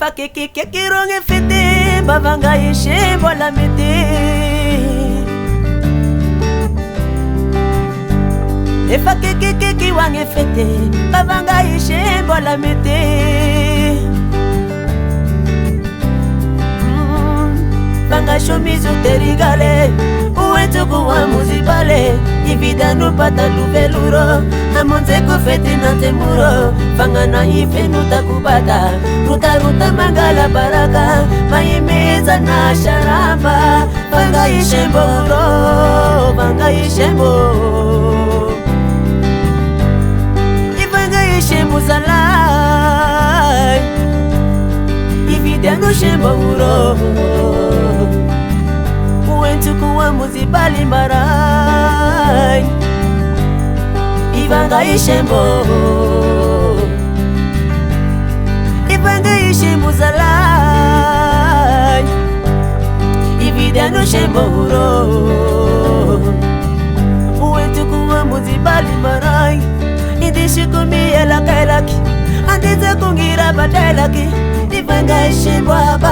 Efa keke ronge fete bavanga yeshe bola mete. Efa keke wange fete bavanga yeshe bola mete. Banga shomizo terigale uwetu kuwa muzibale. Ivida no pata luveluro amonze ko fete na temuro. Fanga na ife nuta kubata ruta mangala baraka maimeza na sharamba. Fanga ishembo uro fanga ishembo Ifanga ishembo zalai Ivida no shembo uro uwentu kuwa muzibali marai. Ifanga ishembo Ifanga ishembo zalai Ivida no shembo uro uwentu kuwa muzibali marai. Indishi kumia la kailaki andiza kungira batailaki. Ifanga ishembo aba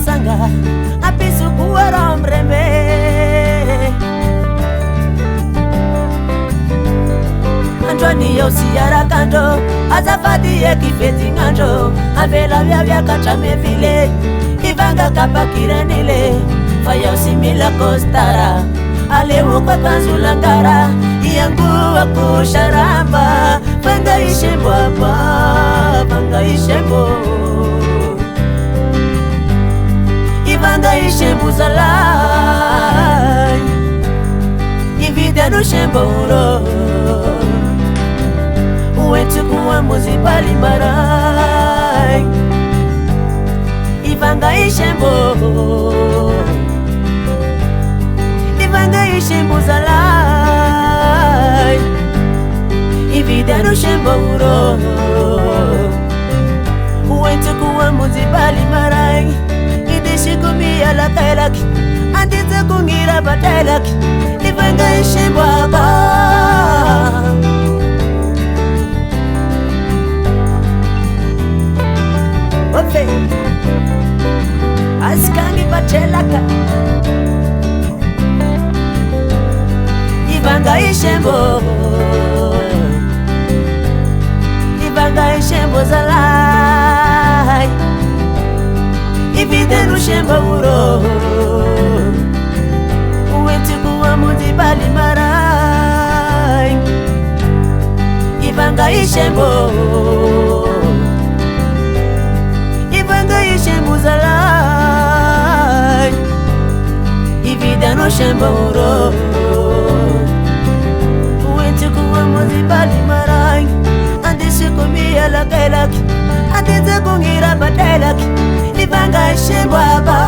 sanga apisu kuwara mrembe. Anjwani yosi yara kando azafadi ye kifeti nganjo. Avela vya kachame vile Ifanga kapa kirenile faya usimila kostara. Alewo kwa kanzulangara iyangu wa kusharamba. Fanga ishembo apa fanga ishembo Ifanga ishembo zalai Ivida no shembo uro uwetu kuwa muzibali marai. Ifanga ishembo Ifanga ishembo zalai Ivida no shembo uro uwetu kuwa muzibali marai. Shikumia la kailaki andiza kungira batailaki. Ifanga ishembo aba Ofe askangi batelaka. Ifanga ishembo Ifanga ishembo zalai Ivida no shembo uro uwetu kuwa muzibali marai. Ifanga ishembo Ifanga ishembo zalai Ivida no shembo uro uwetu kuwa muzibali marai. Andishi kumia la kailaki andiza kungira batailaki. Ifanga ishembo aba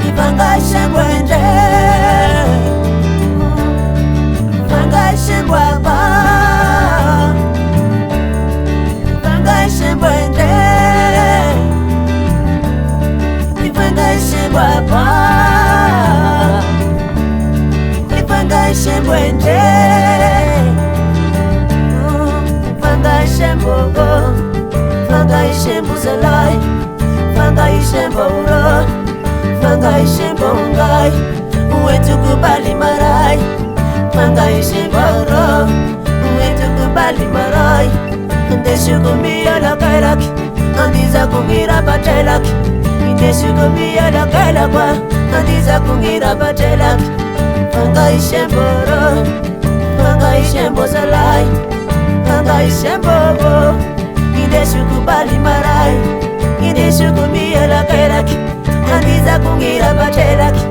Ifanga ishembo ende Ifanga ishembo aba Ifanga ishembo ende Ifanga ishembo aba Ifanga ishembo ende Ifanga ishembo Fanga ishembo zalai Fanga ishembo uro Fanga ishembo ngai uwetu kubali marai. Fanga ishembo uro uwetu kubali marai. Ndeshukumia la kailaki andiza kungira batailaki. Ndeshukumia la kailakwa andiza kungira batailaki. Fanga ishembo uro Fanga ishembo zalai Fanga ishembo uro Indeshukubali marai Indeshukumia la kailaki andiza kungira batailaki.